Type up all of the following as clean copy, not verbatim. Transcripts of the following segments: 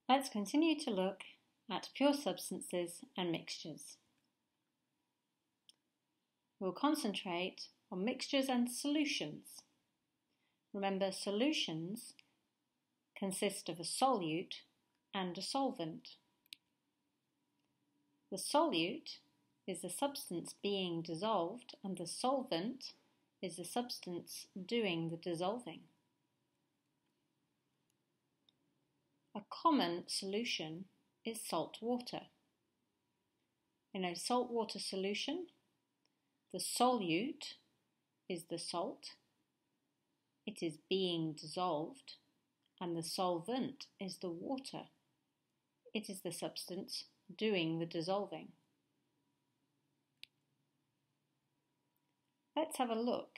Let's continue to look at pure substances and mixtures. We'll concentrate on mixtures and solutions. Remember, solutions consist of a solute and a solvent. The solute is the substance being dissolved, and the solvent is the substance doing the dissolving. A common solution is salt water. In a salt water solution, the solute is the salt, it is being dissolved, and the solvent is the water. It is the substance doing the dissolving. Let's have a look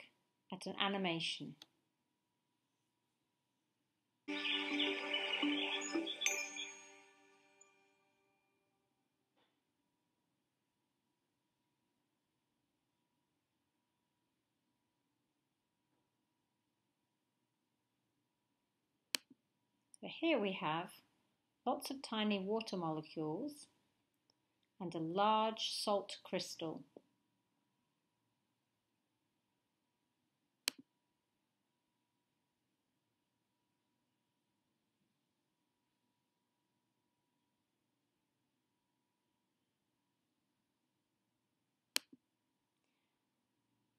at an animation. So here we have lots of tiny water molecules and a large salt crystal.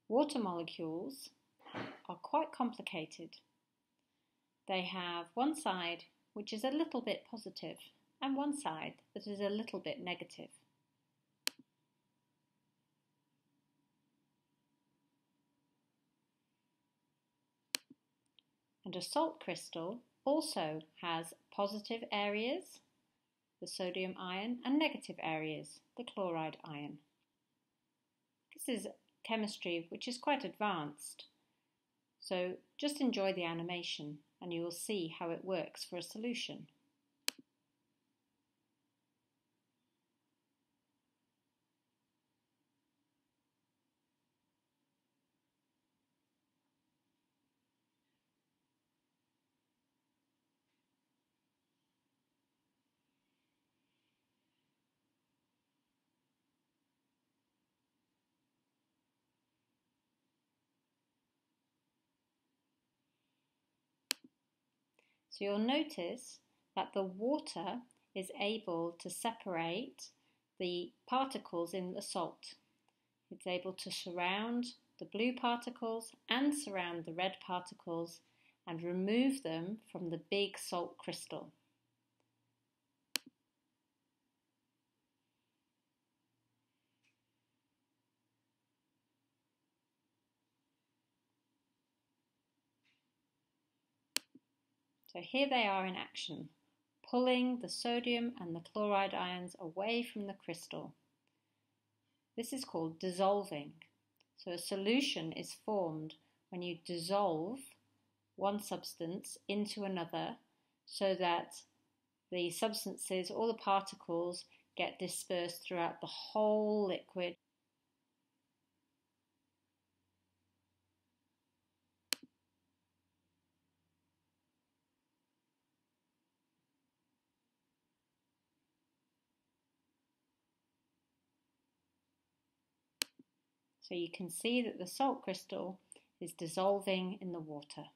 Water molecules are quite complicated. They have one side which is a little bit positive and one side that is a little bit negative. And a salt crystal also has positive areas, the sodium ion, and negative areas, the chloride ion. This is chemistry which is quite advanced, so just enjoy the animation and you will see how it works for a solution. So you'll notice that the water is able to separate the particles in the salt. It's able to surround the blue particles and surround the red particles and remove them from the big salt crystal. So here they are in action, pulling the sodium and the chloride ions away from the crystal. This is called dissolving. So a solution is formed when you dissolve one substance into another so that the substances or the particles get dispersed throughout the whole liquid. So you can see that the salt crystal is dissolving in the water.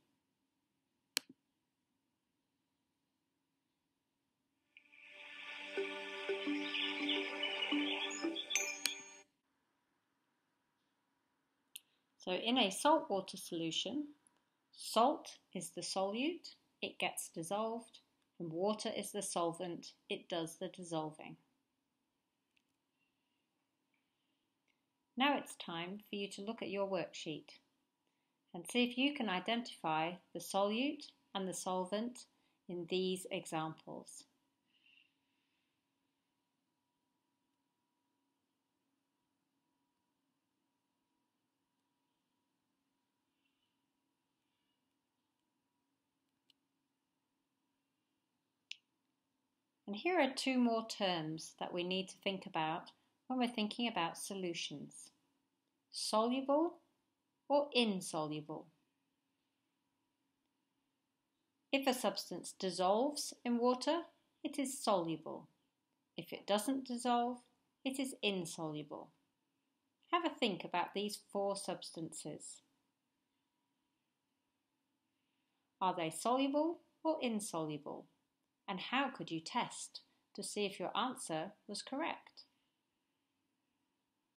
So in a saltwater solution, salt is the solute, it gets dissolved, and water is the solvent, it does the dissolving. Now it's time for you to look at your worksheet and see if you can identify the solute and the solvent in these examples. And here are two more terms that we need to think about when we're thinking about solutions: soluble or insoluble. If a substance dissolves in water, it is soluble. If it doesn't dissolve, it is insoluble. Have a think about these 4 substances. Are they soluble or insoluble? And how could you test to see if your answer was correct?